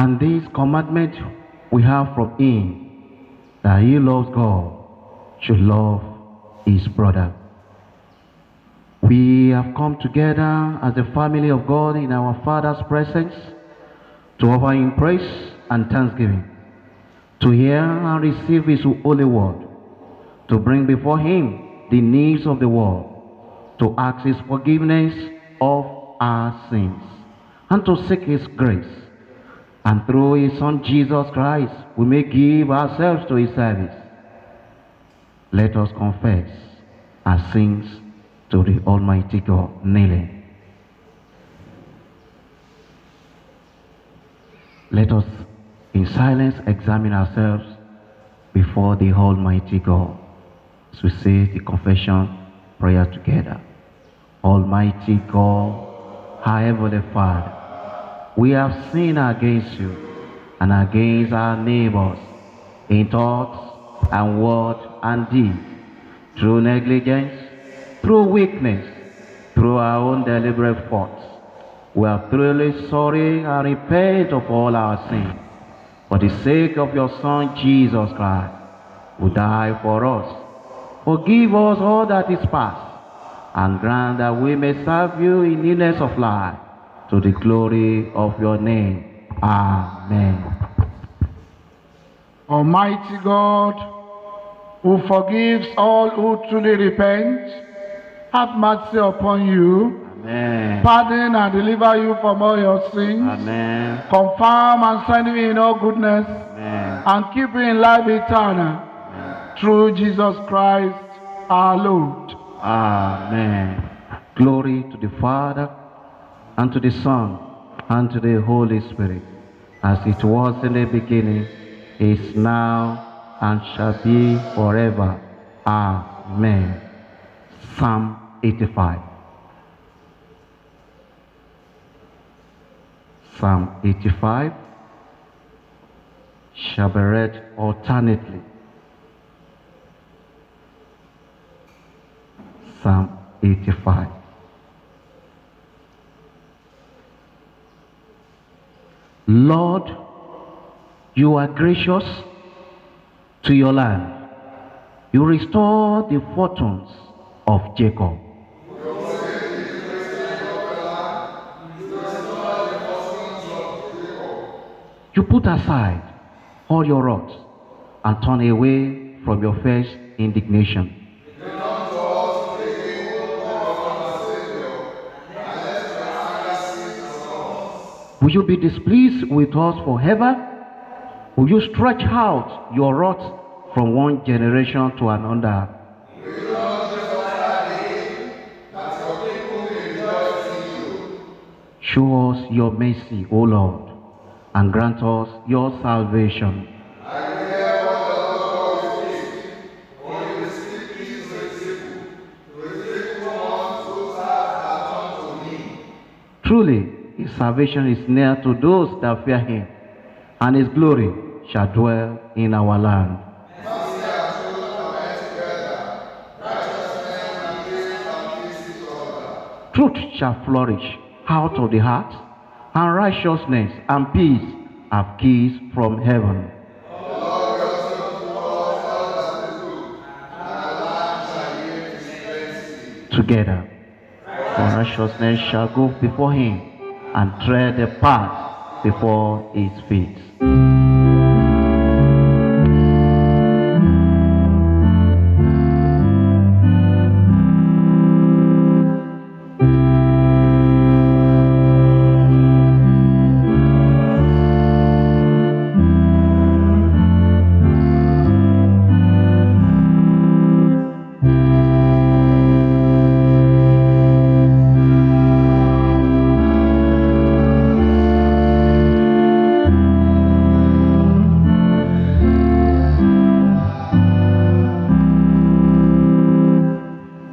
And this commandment we have from him, that he loves God, should love his brother. We have come together as the family of God in our Father's presence to offer him praise and thanksgiving, to hear and receive his holy word, to bring before him the needs of the world, to ask his forgiveness of our sins, and to seek his grace. And through his Son Jesus Christ, we may give ourselves to his service. Let us confess our sins to the Almighty God, kneeling. Let us in silence examine ourselves before the Almighty God, as we say the confession prayer together. Almighty God, our Heavenly Father, we have sinned against you and against our neighbors in thoughts and word and deed, through negligence, through weakness, through our own deliberate faults. We are truly sorry and repent of all our sins. For the sake of your Son Jesus Christ, who died for us, forgive us all that is past, and grant that we may serve you in newness of life, to the glory of your name. Amen. Almighty God, who forgives all who truly repent, have mercy upon you. Amen. Pardon and deliver you from all your sins. Amen. Confirm and strengthen you in all goodness. Amen. And keep you in life eternal. Amen. Through Jesus Christ our Lord. Amen. Glory to the Father, and to the Son, and to the Holy Spirit, as it was in the beginning, is now, and shall be forever. Amen. Psalm 85. Psalm 85 shall be read alternately. Psalm 85. Lord, you are gracious to your land. You restore the fortunes of Jacob. You put aside all your wrath and turn away from your fierce indignation. Will you be displeased with us forever? Will you stretch out your wrath from one generation to another? Show us your mercy, O Lord, and grant us your salvation. Truly, his salvation is near to those that fear him, and his glory shall dwell in our land. Truth shall flourish out of the heart, and righteousness and peace have keys from heaven. Together, for righteousness shall go before him, and tread the path before his feet.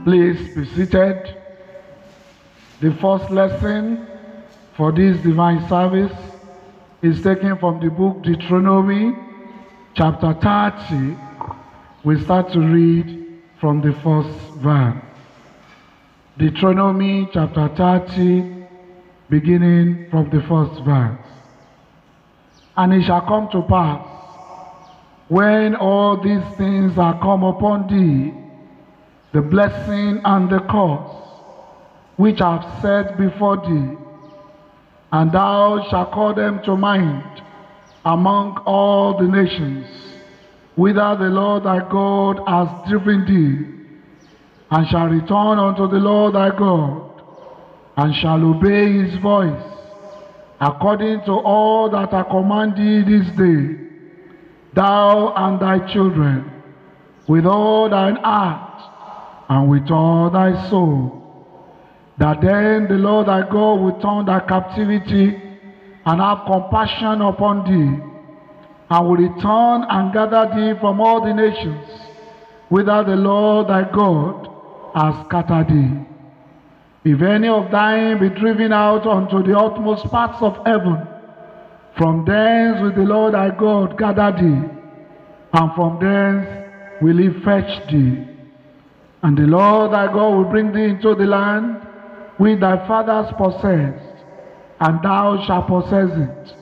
Please be seated. The first lesson for this divine service is taken from the book Deuteronomy, chapter 30. We start to read from the first verse. Deuteronomy, chapter 30, beginning from the first verse. And it shall come to pass, when all these things are come upon thee, the blessing and the curse, which I have set before thee, and thou shalt call them to mind among all the nations, whither the Lord thy God has driven thee, and shall return unto the Lord thy God, and shall obey his voice, according to all that I command thee this day, thou and thy children, with all thine heart, and with all thy soul, that then the Lord thy God will turn thy captivity, and have compassion upon thee, and will return and gather thee from all the nations, whither the Lord thy God has scattered thee. If any of thine be driven out unto the utmost parts of heaven, from thence will the Lord thy God gather thee, and from thence will he fetch thee. And the Lord thy God will bring thee into the land which thy fathers possessed, and thou shalt possess it.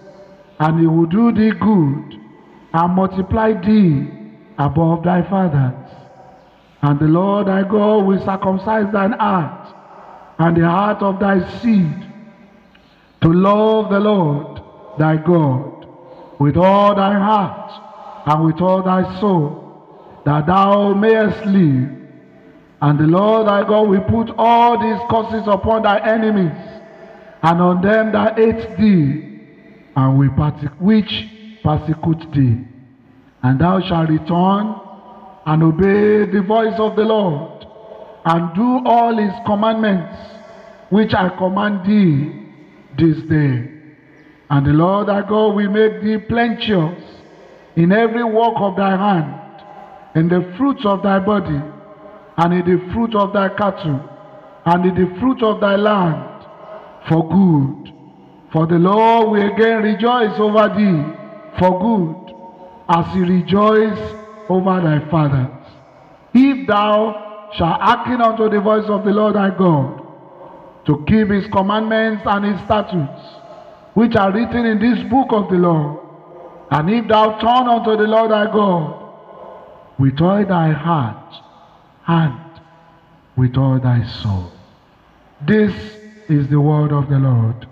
And he will do thee good, and multiply thee above thy fathers. And the Lord thy God will circumcise thine heart, and the heart of thy seed, to love the Lord thy God with all thy heart and with all thy soul, that thou mayest live. And the Lord thy God will put all these curses upon thy enemies, and on them that hate thee, and which persecute thee. And thou shalt return and obey the voice of the Lord, and do all his commandments, which I command thee this day. And the Lord thy God will make thee plenteous in every work of thy hand, in the fruits of thy body, and in the fruit of thy cattle, and in the fruit of thy land, for good. For the Lord will again rejoice over thee for good, as he rejoiced over thy fathers. If thou shalt hearken unto the voice of the Lord thy God, to keep his commandments and his statutes, which are written in this book of the law, and if thou turn unto the Lord thy God with all thy heart and with all thy soul. This is the word of the Lord.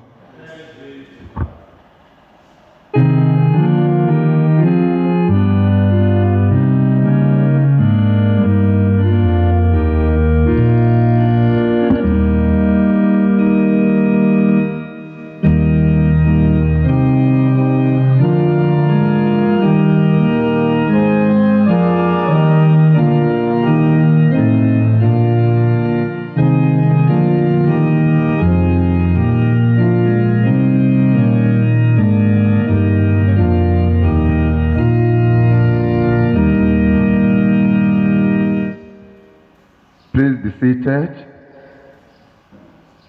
Seated.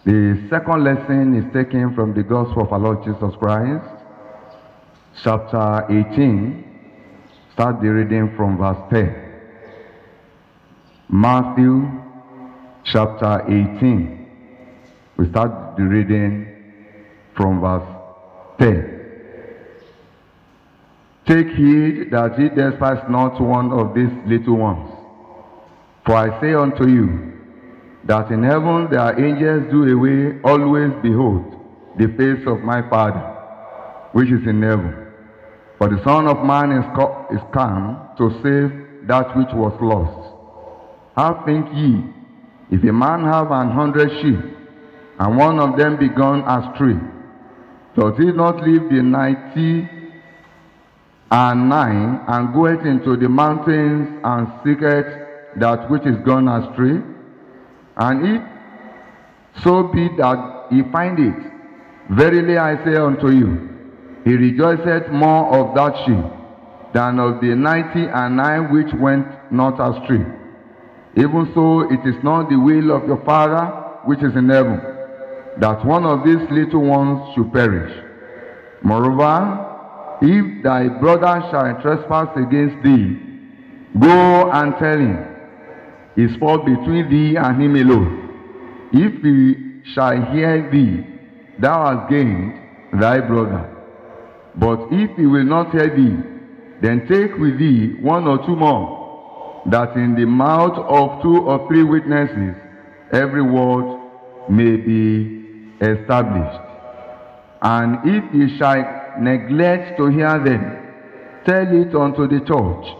The second lesson is taken from the Gospel of our Lord Jesus Christ, chapter 18. Start the reading from verse 10. Matthew chapter 18. We start the reading from verse 10. Take heed that ye despise not one of these little ones. For I say unto you, that in heaven their angels do away always behold the face of my Father, which is in heaven. For the Son of Man is come to save that which was lost. How think ye, if a man have 100 sheep, and one of them be gone astray, does he not leave the 99 and goeth into the mountains and seeketh that which is gone astray? And if so be that he find it, verily I say unto you, he rejoiceth more of that sheep than of the 99 which went not astray. Even so, it is not the will of your Father which is in heaven, that one of these little ones should perish. Moreover, if thy brother shall trespass against thee, go and tell him his fault between thee and him alone. If he shall hear thee, thou hast gained thy brother. But if he will not hear thee, then take with thee 1 or 2 more, that in the mouth of 2 or 3 witnesses every word may be established. And if ye shall neglect to hear them, tell it unto the church.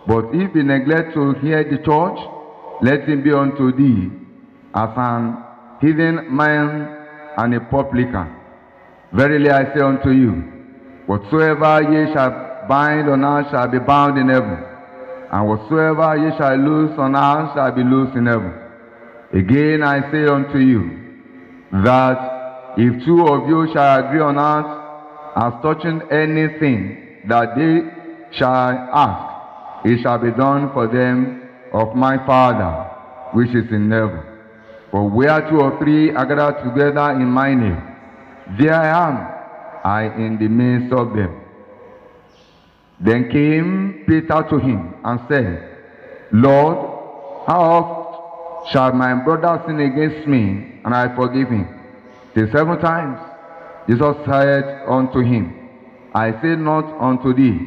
But if he neglect to hear the church, let him be unto thee as an heathen man and a publican. Verily I say unto you, whatsoever ye shall bind on earth shall be bound in heaven, and whatsoever ye shall loose on earth shall be loosed in heaven. Again I say unto you, that if 2 of you shall agree on earth as touching anything that they shall ask, it shall be done for them of my Father which is in heaven. For where 2 or 3 are gathered together in my name, there am I in the midst of them. Then came Peter to him and said, Lord, how oft shall my brother sin against me, and I forgive him? Till 7 times. Jesus said unto him, I say not unto thee,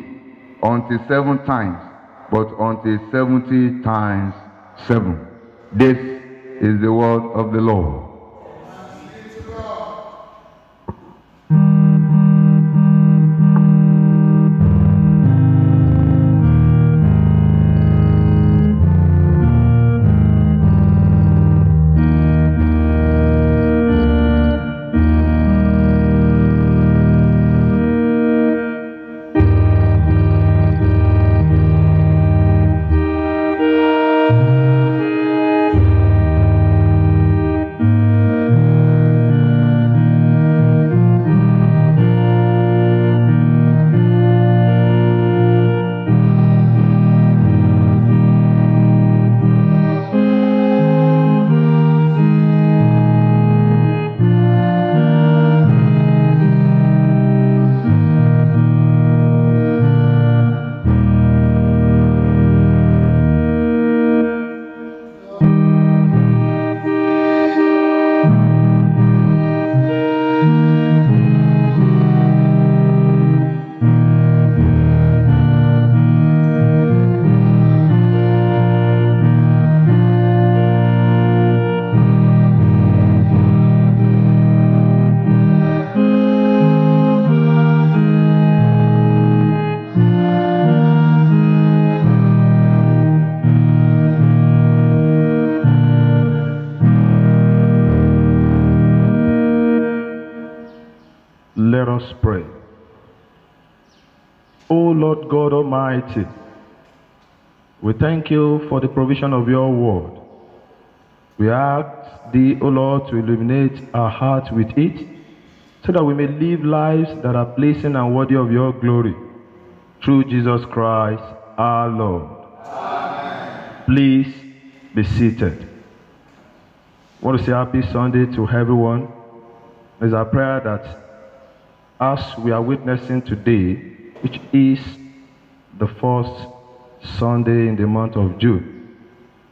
until 7 times, but until 70 times 7. This is the word of the Lord. Let us pray. O Lord God Almighty, we thank you for the provision of your word. We ask thee, O Lord, to illuminate our hearts with it, so that we may live lives that are pleasing and worthy of your glory. Through Jesus Christ, our Lord. Amen. Please be seated. I want to say happy Sunday to everyone. It's our prayer that as we are witnessing today, which is the first Sunday in the month of June,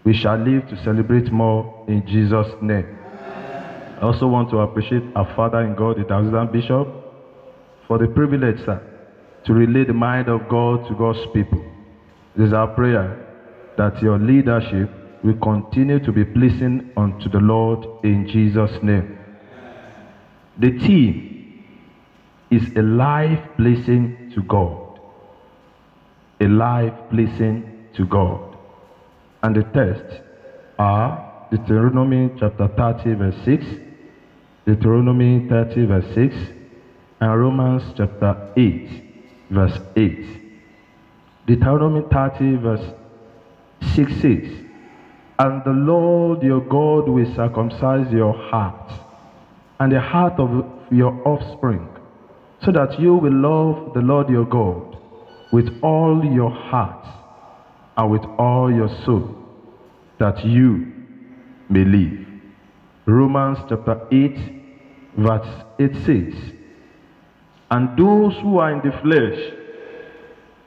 we shall live to celebrate more in Jesus' name. I also want to appreciate our Father in God, the Diocesan Bishop, for the privilege, sir, to relay the mind of God to God's people. It is our prayer that your leadership will continue to be pleasing unto the Lord in Jesus' name. The theme is a life pleasing to God. A life pleasing to God. And the texts are Deuteronomy chapter 30 verse 6, Deuteronomy 30 verse 6, and Romans chapter 8 verse 8. Deuteronomy 30 verse 6 says, And the Lord your God will circumcise your heart and the heart of your offspring, so that you will love the Lord your God with all your heart and with all your soul, that you may live. Romans chapter 8 verse 8 says, And those who are in the flesh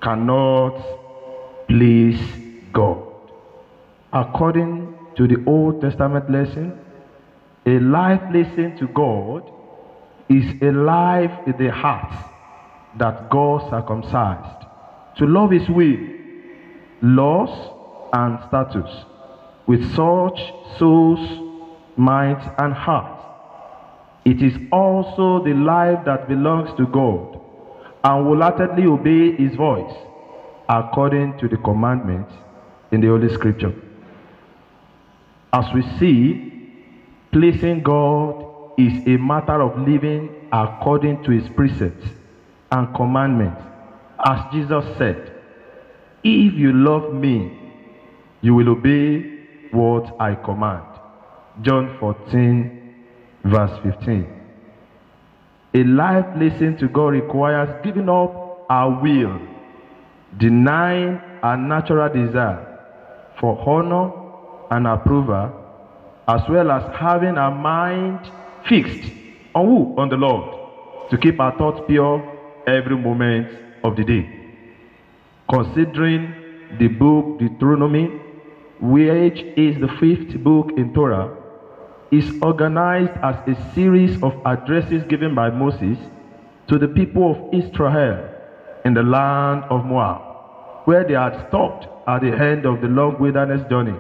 cannot please God. According to the Old Testament lesson, a life pleasing to God is a life in the heart that God circumcised, to love his will, laws, and statutes, with such souls, minds, and hearts. It is also the life that belongs to God, and wholeheartedly obey his voice, according to the commandments in the Holy Scripture. As we see, pleasing God is a matter of living according to his precepts and commandments. As Jesus said, if you love me, you will obey what I command. John 14, verse 15. A life pleasing to God requires giving up our will, denying our natural desire for honor and approval, as well as having our mind fixed on who? On the Lord, to keep our thoughts pure every moment of the day. Considering the book Deuteronomy, which is the 5th book in Torah, is organized as a series of addresses given by Moses to the people of Israel in the land of Moab, where they had stopped at the end of the long wilderness journey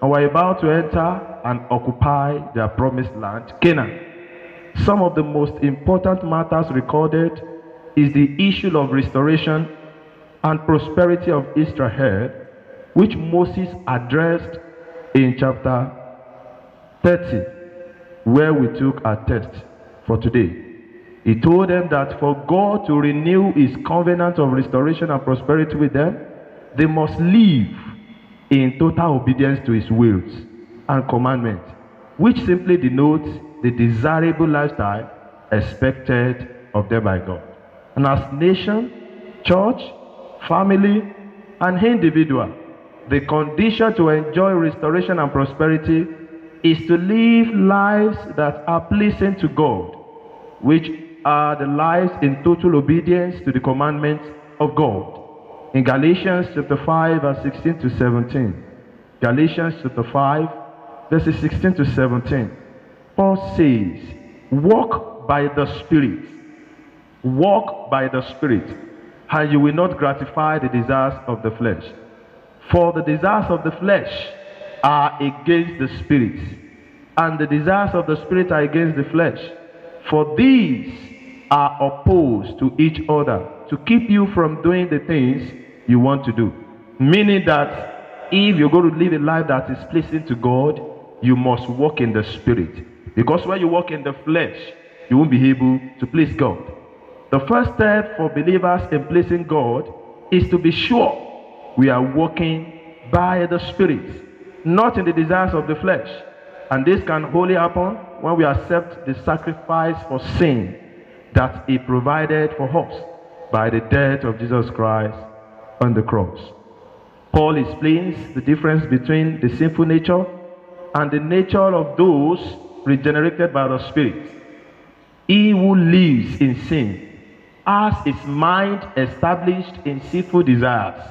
and were about to enter and occupy their promised land, Canaan. Some of the most important matters recorded is the issue of restoration and prosperity of Israel, which Moses addressed in chapter 30, where we took our text for today. He told them that for God to renew his covenant of restoration and prosperity with them, they must live in total obedience to his wills and commandments, which simply denotes the desirable lifestyle expected of them by God. And as nation, church, family, and individual, the condition to enjoy restoration and prosperity is to live lives that are pleasing to God, which are the lives in total obedience to the commandments of God. In Galatians chapter 5, verse 16 to 17, Galatians chapter 5, verses 16 to 17, Paul says, walk by the Spirit, walk by the Spirit, and you will not gratify the desires of the flesh. For the desires of the flesh are against the Spirit, and the desires of the Spirit are against the flesh. For these are opposed to each other, to keep you from doing the things you want to do. Meaning that if you're going to live a life that is pleasing to God, you must walk in the Spirit. Because when you walk in the flesh, you won't be able to please God. The first step for believers in pleasing God is to be sure we are walking by the Spirit, not in the desires of the flesh. And this can only happen when we accept the sacrifice for sin that he provided for us by the death of Jesus Christ on the cross. Paul explains the difference between the sinful nature and the nature of those regenerated by the Spirit. He who lives in sin has his mind established in sinful desires,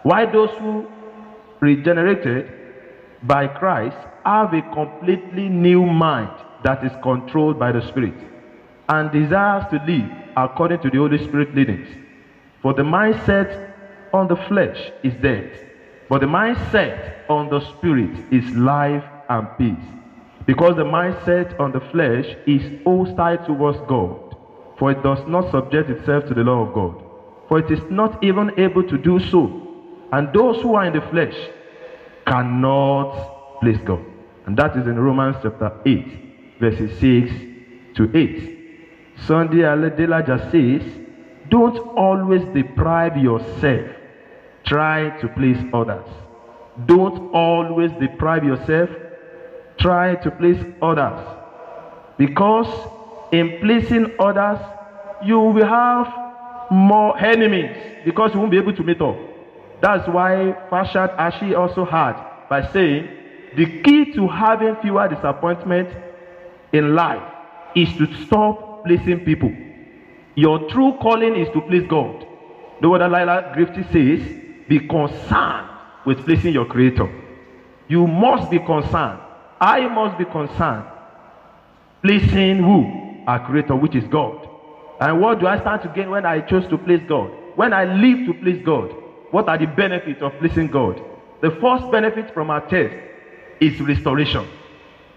while those who regenerated by Christ have a completely new mind that is controlled by the Spirit and desires to live according to the Holy Spirit leadings. For the mindset on the flesh is death, but the mindset on the Spirit is life and peace. Because the mindset on the flesh is hostile towards God, for it does not subject itself to the law of God, for it is not even able to do so. And those who are in the flesh cannot please God. And that is in Romans chapter 8, verses 6 to 8. Sunday Adelaja says, don't always deprive yourself trying to please others. Don't always deprive yourself trying to please others. Because in pleasing others, you will have more enemies, because you won't be able to meet up. That's why Farshad Ashi also had by saying, the key to having fewer disappointments in life is to stop pleasing people. Your true calling is to please God. The word that Lila Grifty says, be concerned with pleasing your Creator. You must be concerned. I must be concerned. Pleasing who? Our Creator, which is God. And what do I stand to gain when I choose to please God? When I live to please God, what are the benefits of pleasing God? The first benefit from our text is restoration.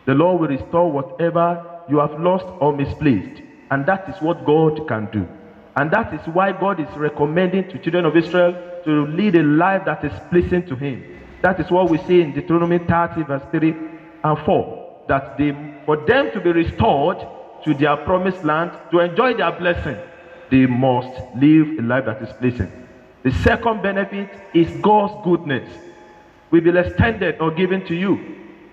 The Lord will restore whatever you have lost or misplaced. And that is what God can do. And that is why God is recommending to children of Israel to lead a life that is pleasing to Him. That is what we see in Deuteronomy 30 verse 3 and 4. That for them to be restored to their promised land, to enjoy their blessing, they must live a life that is pleasing. The second benefit is God's goodness will be extended or given to you.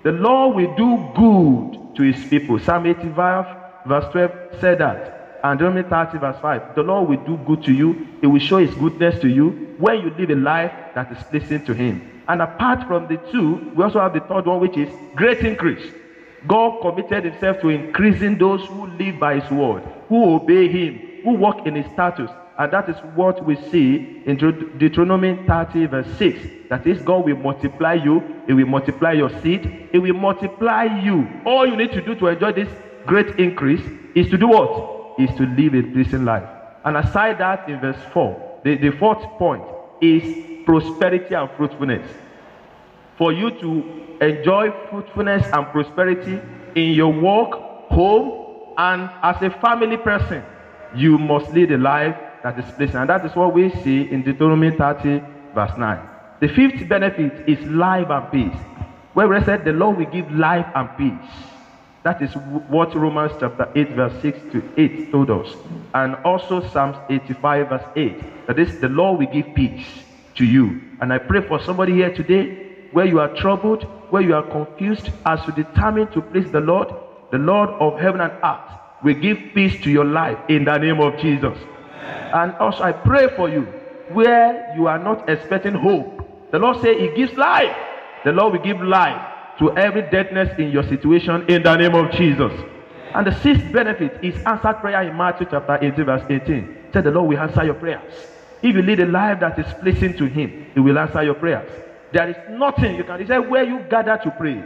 The Lord will do good to His people. Psalm 85 verse 12 said that. And Deuteronomy 30 verse 5. The Lord will do good to you. He will show His goodness to you when you live a life that is pleasing to Him. And apart from the two, we also have the third one, which is great increase. God committed Himself to increasing those who live by His word, who obey Him, who walk in His status. And that is what we see in Deuteronomy 30 verse 6. That is, God will multiply you. He will multiply your seed. He will multiply you. All you need to do to enjoy this great increase is to do what? Is to live a pleasing life. And aside that, in verse 4, the fourth point is prosperity and fruitfulness. For you to enjoy fruitfulness and prosperity in your work, home, and as a family person, you must lead a life that is pleasing. And that is what we see in Deuteronomy 30 verse 9. The fifth benefit is life and peace. Where we said the Lord will give life and peace. That is what Romans chapter 8 verse 6 to 8 told us. And also Psalms 85 verse 8. That is, the Lord will give peace to you. And I pray for somebody here today where you are troubled, where you are confused, as you determine to please the Lord of heaven and earth will give peace to your life in the name of Jesus. And also I pray for you where you are not expecting hope. The Lord says He gives life. The Lord will give life to every deadness in your situation in the name of Jesus. And the sixth benefit is answered prayer in Matthew chapter 18 verse 18. It said the Lord will answer your prayers. If you lead a life that is pleasing to Him, He will answer your prayers. There is nothing you can. He said where you gather to pray,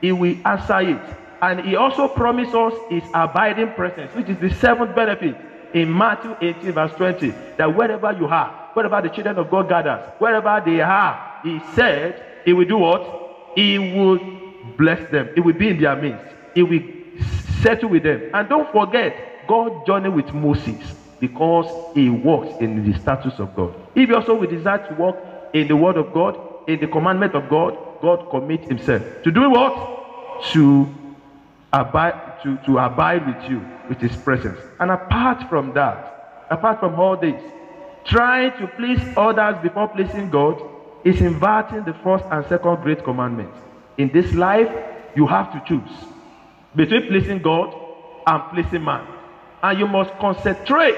He will answer it. And He also promised us His abiding presence, which is the seventh benefit in Matthew 18 verse 20. That wherever you are, wherever the children of God gathers, wherever they are, He said He will do what? He will bless them. He will be in their midst. He will settle with them. And don't forget, God journeyed with Moses because he walks in the status of God. If you also will desire to walk in the word of God, in the commandment of God, God commits Himself to do what? To abide with you, with His presence. And apart from that, apart from all this, trying to please others before pleasing God is inverting the first and second great commandment. In this life, you have to choose between pleasing God and pleasing man. And you must concentrate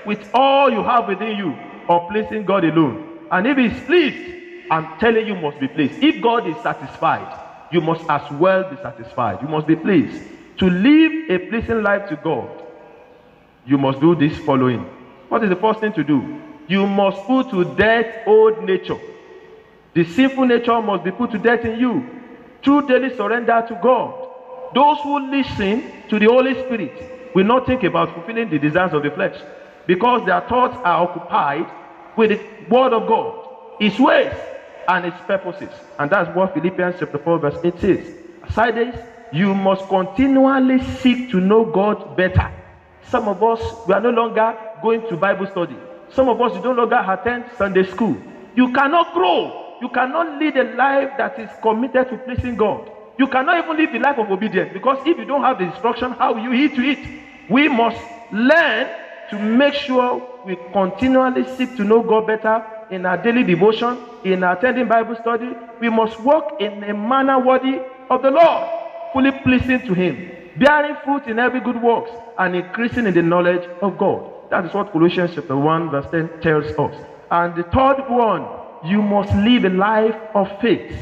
with all you have within you on pleasing God alone. And if He's pleased, I'm telling you, must be pleased. If God is satisfied, you must as well be satisfied. You must be pleased. To live a pleasing life to God, you must do this following. What is the first thing to do? You must put to death old nature. The sinful nature must be put to death in you through daily surrender to God. Those who listen to the Holy Spirit will not think about fulfilling the desires of the flesh, because their thoughts are occupied with the Word of God, His ways, and His purposes. And that's what Philippians chapter 4 verse 8 says. Aside this, you must continually seek to know God better. Some of us, we are no longer going to Bible study. Some of us, you no longer attend Sunday school. You cannot grow. You cannot lead a life that is committed to pleasing God. You cannot even live the life of obedience, because if you don't have the instruction, how will you eat to it? We must learn to make sure we continually seek to know God better in our daily devotion, in our attending Bible study. We must walk in a manner worthy of the Lord, fully pleasing to Him, bearing fruit in every good works, and increasing in the knowledge of God. That is what Colossians chapter 1 verse 10 tells us. And the third one, you must live a life of faith.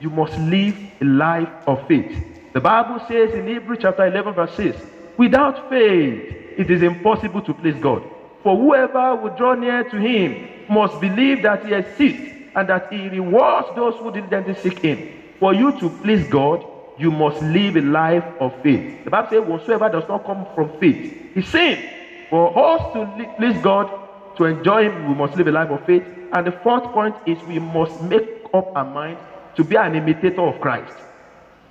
You must live a life of faith. The Bible says in Hebrews chapter 11 verse 6, without faith, it is impossible to please God. For whoever will draw near to Him must believe that He exists, and that He rewards those who diligently seek Him. For you to please God, you must live a life of faith. The Bible says, whatsoever does not come from faith is sin. For us to please God, to enjoy Him, we must live a life of faith. And the fourth point is we must make up our mind to be an imitator of Christ.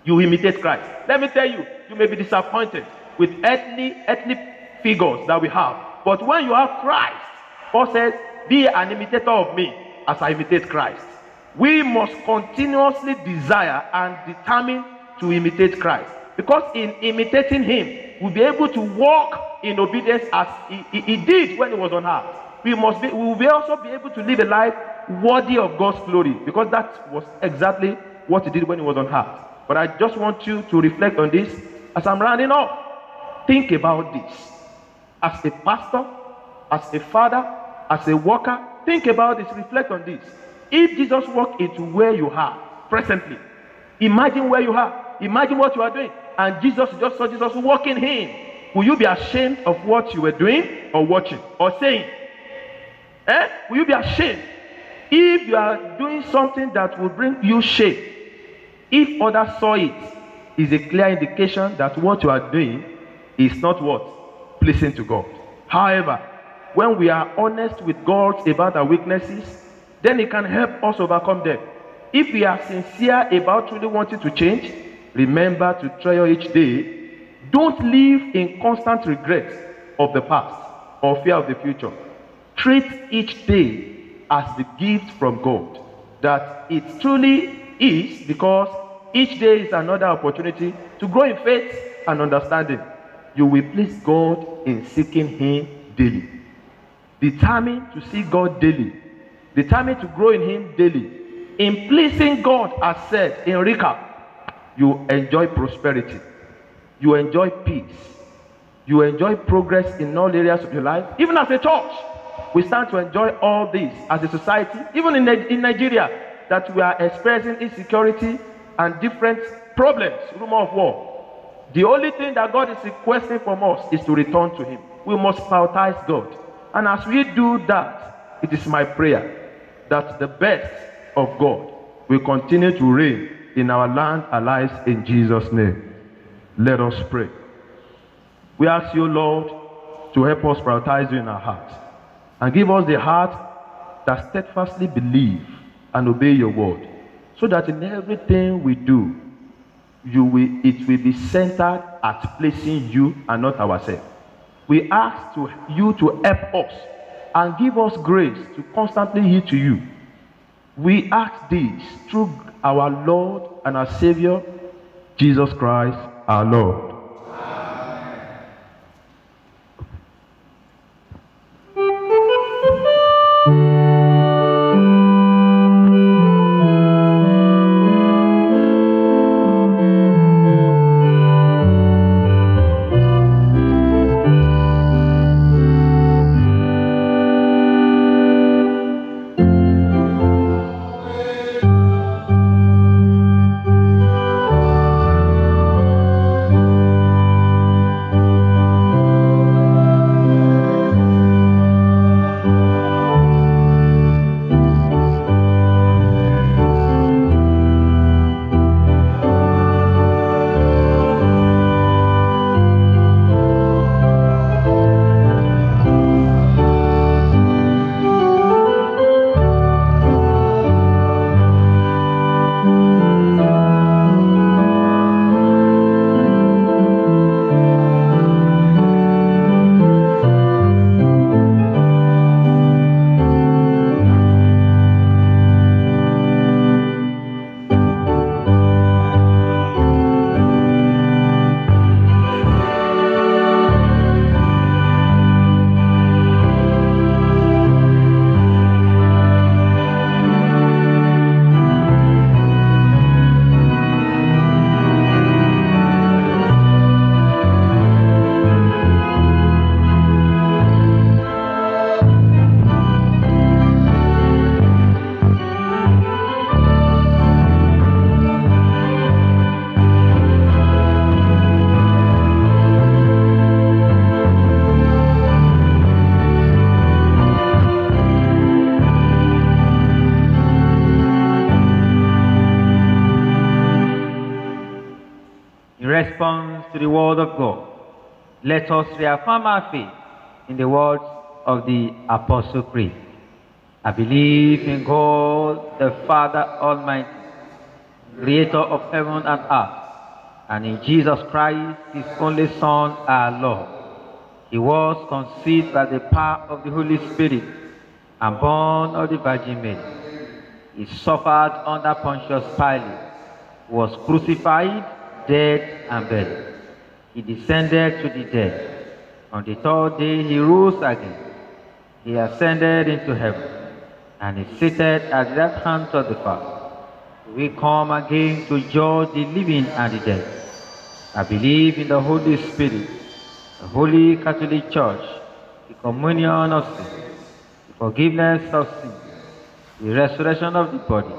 You imitate Christ. Let me tell you, you may be disappointed with ethnic figures that we have. But when you have Christ, Paul says, be an imitator of me as I imitate Christ. We must continuously desire and determine to imitate Christ. Because in imitating Him, we'll be able to walk in obedience as he did when He was on earth. We will also be able to live a life worthy of God's glory, because that was exactly what He did when He was on earth. But I just want you to reflect on this as I'm rounding up. Think about this. As a pastor, as a father, as a worker, think about this, reflect on this. If Jesus walked into where you are presently, imagine where you are, imagine what you are doing, and Jesus just saw Jesus walking in, will you be ashamed of what you were doing or watching or saying? Will you be ashamed? If you are doing something that will bring you shame, if others saw it, is a clear indication that what you are doing is not what? Pleasing to God. However, when we are honest with God about our weaknesses, then He can help us overcome them. If we are sincere about really wanting to change, remember to treasure each day. Don't live in constant regret of the past or fear of the future. Treat each day as the gift from God that it truly is, because each day is another opportunity to grow in faith and understanding. You will please God in seeking Him daily. Determined to seek God daily. Determined to grow in Him daily. In pleasing God, as said in recap, you enjoy prosperity. You enjoy peace. You enjoy progress in all areas of your life. Even as a church, we stand to enjoy all this as a society, even in Nigeria, that we are experiencing insecurity and different problems, rumor of war. The only thing that God is requesting from us is to return to Him. We must prioritize God. And as we do that, it is my prayer that the best of God will continue to reign in our land and lives in Jesus' name. Let us pray. We ask you, Lord, to help us prioritize you in our hearts and give us the heart that steadfastly believe and obey your word, so that in everything we do, it will be centered at placing you and not ourselves. We ask you to help us and give us grace to constantly heed to you. We ask this through our Lord and our Savior, Jesus Christ, our Lord. In response to the word of God, let us reaffirm our faith in the words of the Apostle Creed. I believe in God, the Father Almighty, creator of heaven and earth, and in Jesus Christ, his only Son, our Lord. He was conceived by the power of the Holy Spirit and born of the Virgin Mary. He suffered under Pontius Pilate, was crucified, dead, and buried. He descended to the dead. On the third day he rose again. He ascended into heaven, and is seated at the right hand of the Father. We come again to judge the living and the dead. I believe in the Holy Spirit, the Holy Catholic Church, the communion of saints, the forgiveness of sins, the resurrection of the body,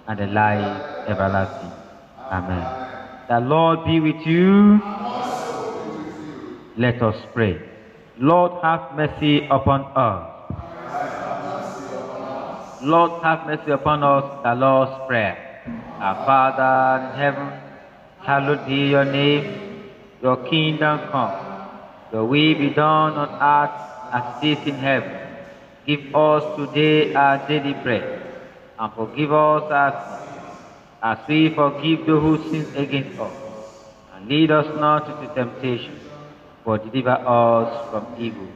and the life everlasting. Amen. The Lord be with you. Let us pray. Lord, have mercy upon us. Lord, have mercy upon us. The Lord's Prayer. Our Father in heaven, hallowed be your name. Your kingdom come. Your will be done on earth as it is in heaven. Give us today our daily bread, and forgive us our sins, as we forgive those who sin against us. And lead us not into temptation, but deliver us from evil.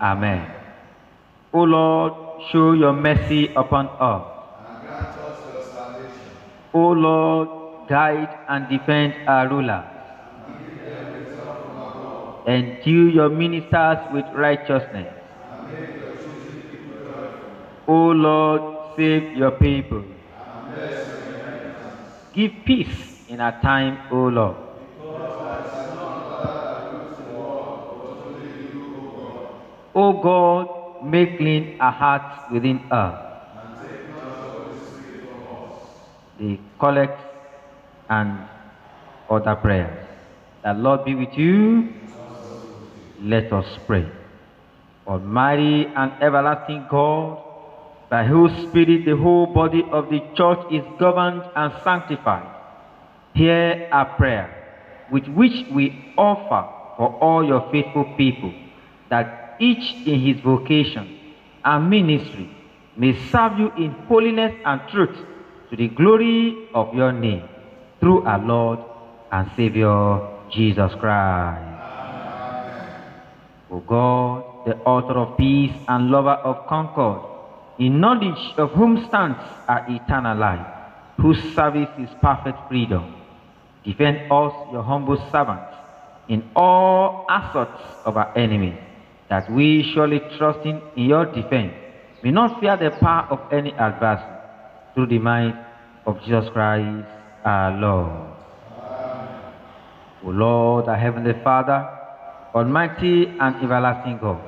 Amen. O Lord, show your mercy upon us. O Lord, guide and defend our rulers. Endue your ministers with righteousness. O Lord, save your people. Give peace in our time, O Lord. O God, make clean our hearts within us. The collect and other prayers. The Lord be with you. Let us pray. Almighty and everlasting God, by whose Spirit the whole body of the church is governed and sanctified, hear our prayer, with which we offer for all your faithful people, that each in his vocation and ministry may serve you in holiness and truth to the glory of your name, through our Lord and Savior Jesus Christ. O God, the author of peace and lover of concord, in knowledge of whom stands our eternal life, whose service is perfect freedom, defend us, your humble servants, in all assaults of our enemies, that we, surely trusting in your defense, may not fear the power of any adversary, through the might of Jesus Christ our Lord. O Lord, our heavenly Father, Almighty and everlasting God,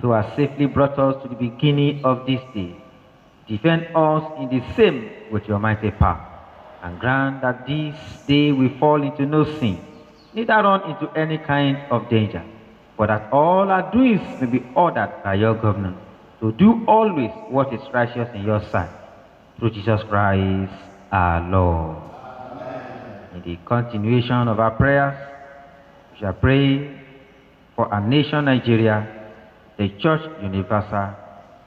who has safely brought us to the beginning of this day, defend us in the same with your mighty power, and grant that this day we fall into no sin, neither run into any kind of danger, but that all our doings may be ordered by your government, to do always what is righteous in your sight, through Jesus Christ our Lord. Amen. In the continuation of our prayers, we shall pray for our nation Nigeria, the Church Universal,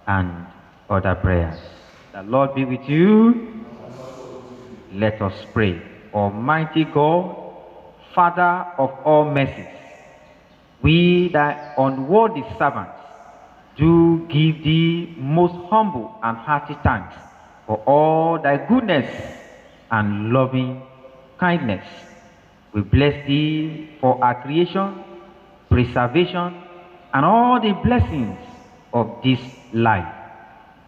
and other prayers. The Lord be with you. Let us pray. Almighty God, Father of all mercies, we thy unworthy servants do give thee most humble and hearty thanks for all thy goodness and loving kindness. We bless thee for our creation, preservation, and all the blessings of this life,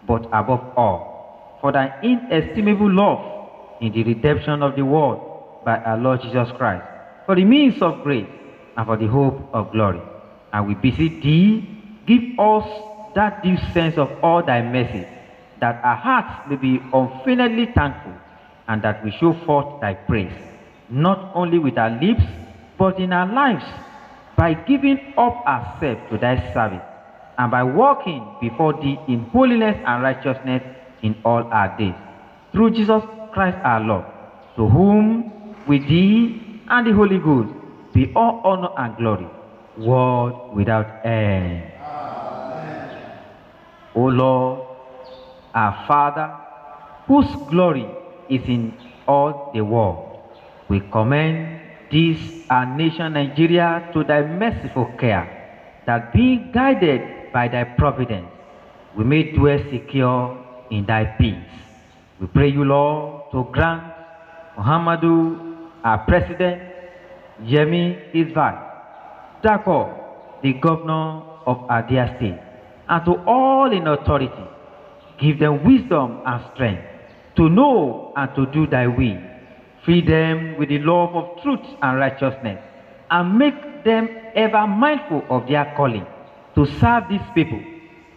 but above all, for thy inestimable love in the redemption of the world by our Lord Jesus Christ, for the means of grace and for the hope of glory. And we beseech thee, give us that due sense of all thy mercy, that our hearts may be unfeignedly thankful, and that we show forth thy praise, not only with our lips, but in our lives, by giving up ourselves to thy service, and by walking before thee in holiness and righteousness in all our days. Through Jesus Christ our Lord, to whom, with thee and the Holy Ghost, be all honor and glory, world without end. O Lord, our Father, whose glory is in all the world, we commend this our nation Nigeria to thy merciful care, that being guided by thy providence, we may dwell secure in thy peace. We pray you, Lord, to grant Muhammadu, our president, Yemi, his vice, Dako, the governor of our dear state, and to all in authority, give them wisdom and strength to know and to do thy will. Free them with the love of truth and righteousness, and make them ever mindful of their calling to serve these people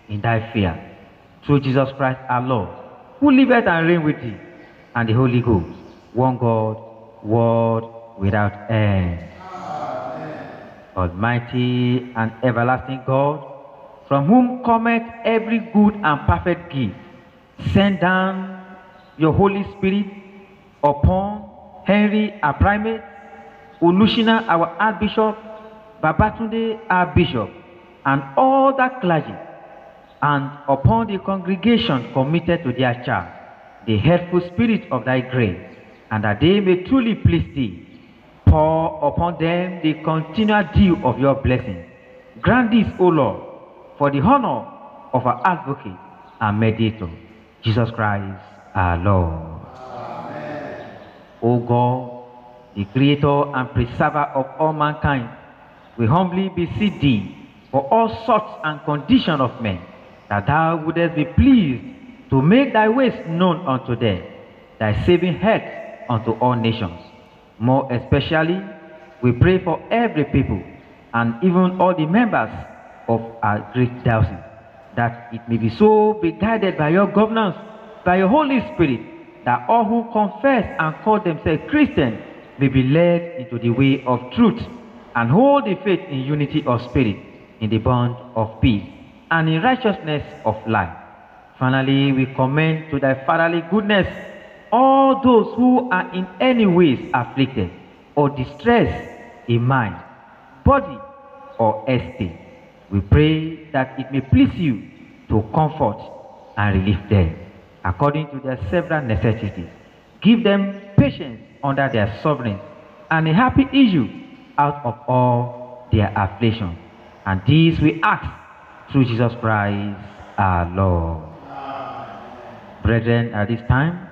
in thy fear. Through Jesus Christ our Lord, who liveth and reigns with thee, and the Holy Ghost, one God, world without end. Amen. Almighty and everlasting God, from whom cometh every good and perfect gift, send down your Holy Spirit upon Henry, our primate, Olushina, our archbishop, Babatunde, our bishop, and all the clergy, and upon the congregation committed to their charge, the helpful spirit of thy grace, and that they may truly please thee. Pour upon them the continual dew of your blessing. Grant this, O Lord, for the honor of our advocate and mediator, Jesus Christ our Lord. O God, the creator and preserver of all mankind, we humbly beseech thee for all sorts and conditions of men, that thou wouldest be pleased to make thy ways known unto them, thy saving health unto all nations. More especially, we pray for every people, and even all the members of our great diocese, that it may be so be guided by your governance, by your Holy Spirit, that all who confess and call themselves Christians may be led into the way of truth, and hold the faith in unity of spirit, in the bond of peace, and in righteousness of life. Finally, we commend to thy fatherly goodness all those who are in any ways afflicted or distressed in mind, body, or estate. We pray that it may please you to comfort and relieve them according to their several necessities. Give them patience under their sovereign, and a happy issue out of all their affliction. And this we ask through Jesus Christ our Lord. Brethren, at this time,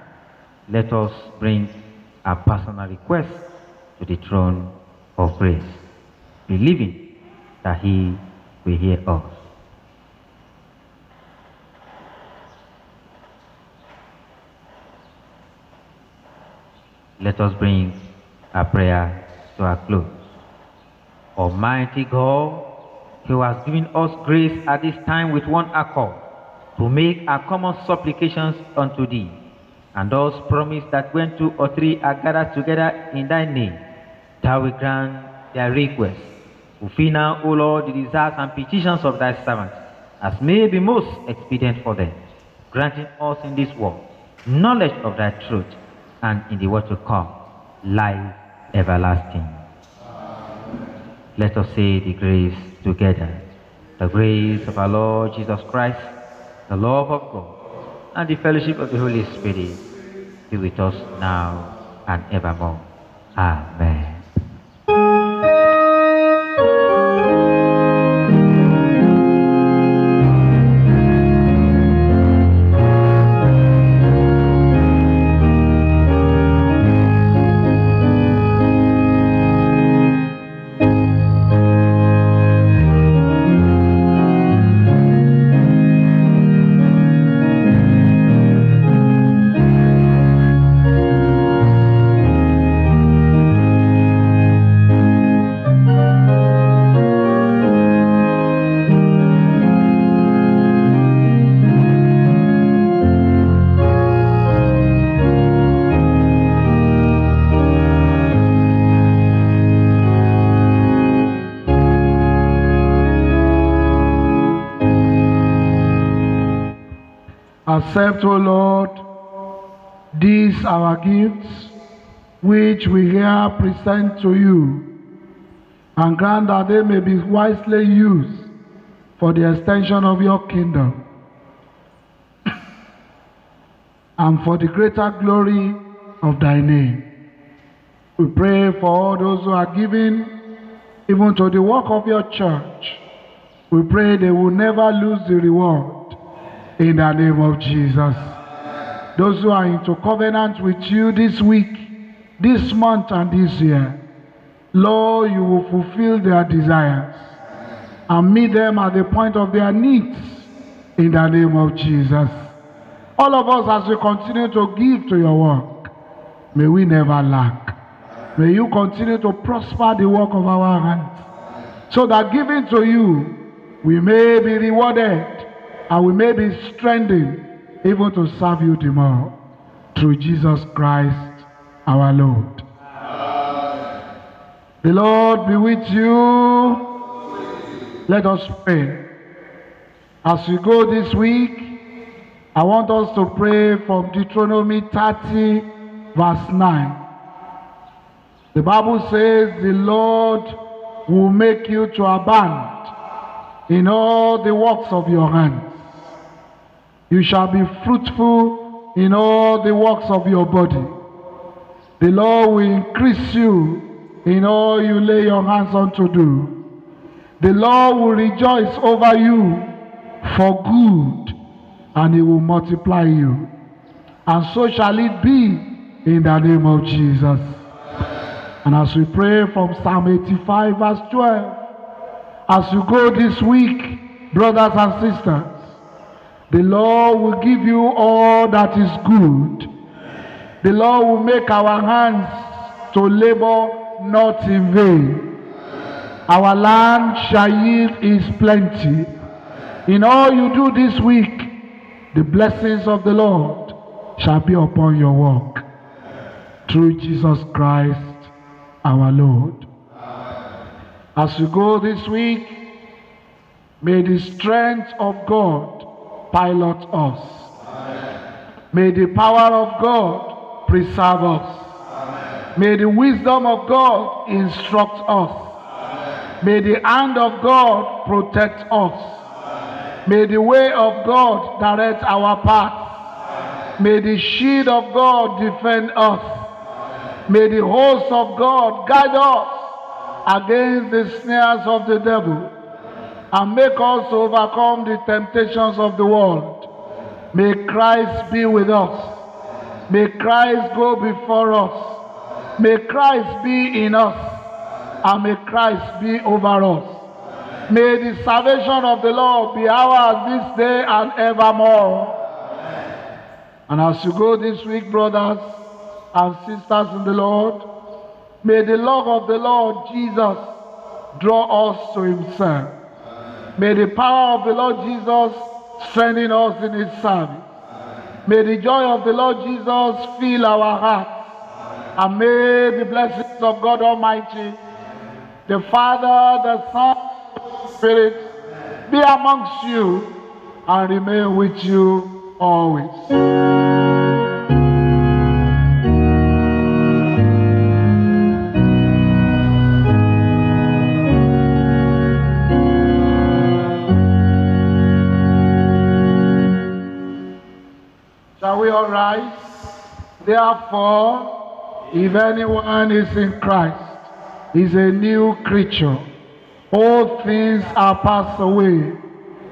let us bring our personal request to the throne of grace, believing that he will hear us. Let us bring our prayer to our close. Almighty God, who has given us grace at this time with one accord to make our common supplications unto thee, and thus promise that when 2 or 3 are gathered together in thy name, thou wilt grant their requests. Fulfill now, O Lord, the desires and petitions of thy servants, as may be most expedient for them, granting us in this world knowledge of thy truth, and in the world to come, life everlasting. Amen. Let us say the grace together. The grace of our Lord Jesus Christ, the love of God, and the fellowship of the Holy Spirit be with us now and evermore. Amen. Accept, O Lord, these our gifts, which we here present to you, and grant that they may be wisely used for the extension of your kingdom and for the greater glory of thy name. We pray for all those who are giving, even to the work of your church. We pray they will never lose the reward in the name of Jesus. Those who are into covenant with you this week, this month, and this year, Lord, you will fulfill their desires and meet them at the point of their needs in the name of Jesus. All of us, as we continue to give to your work, may we never lack. May you continue to prosper the work of our hands, so that giving to you, we may be rewarded and we may be strengthened even to serve you the more. Through Jesus Christ our Lord. The Lord be with you. Let us pray. As we go this week, I want us to pray from Deuteronomy 30, verse 9. The Bible says, the Lord will make you to abound in all the works of your hands. You shall be fruitful in all the works of your body. The Lord will increase you in all you lay your hands on to do. The Lord will rejoice over you for good, and he will multiply you. And so shall it be in the name of Jesus. And as we pray from Psalm 85, verse 12, as you go this week, brothers and sisters, the Lord will give you all that is good. The Lord will make our hands to labor not in vain. Our land shall yield its plenty. In all you do this week, the blessings of the Lord shall be upon your work. Through Jesus Christ our Lord. As you go this week, may the strength of God pilot us. May the power of God preserve us. May the wisdom of God instruct us. May the hand of God protect us. May the way of God direct our path. May the shield of God defend us. May the host of God guide us against the snares of the devil and make us overcome the temptations of the world. May Christ be with us. May Christ go before us. May Christ be in us, and may Christ be over us. May the salvation of the Lord be ours this day and evermore. And as you go this week, brothers and sisters in the Lord, may the love of the Lord Jesus draw us to himself. May the power of the Lord Jesus strengthen us in his service. May the joy of the Lord Jesus fill our hearts. And may the blessings of God Almighty, the Father, the Son, the Spirit, be amongst you and remain with you always. Shall we all rise? Therefore, if anyone is in Christ, he is a new creature. All things are passed away.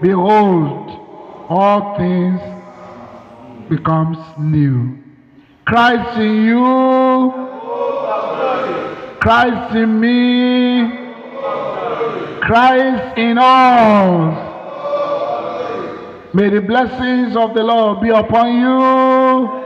Behold, all things becomes new. Christ in you, Christ in me, Christ in us. May the blessings of the Lord be upon you.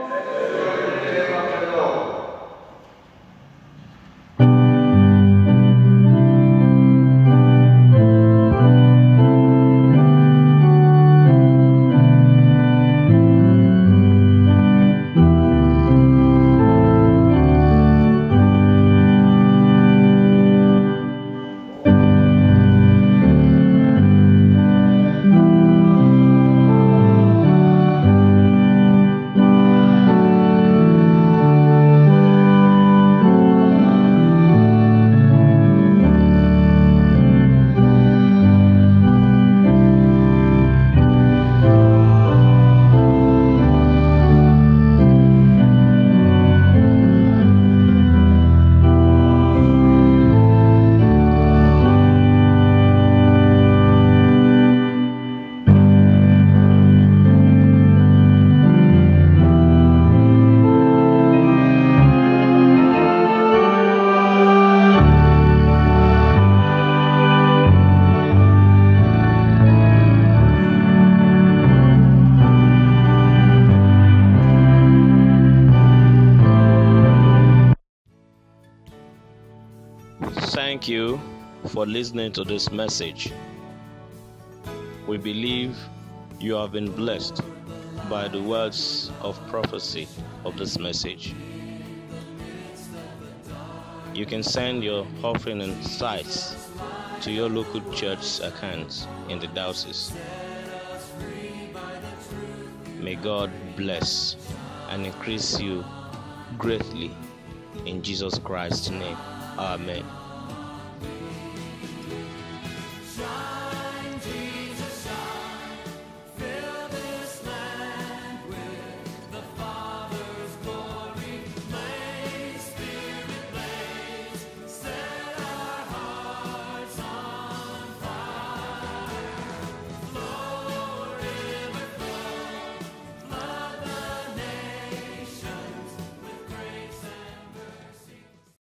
thank you for listening to this message. We believe you have been blessed by the words of prophecy of this message. You can send your offering and tithes to your local church accounts in the diocese. May God bless and increase you greatly in Jesus Christ's name. Amen.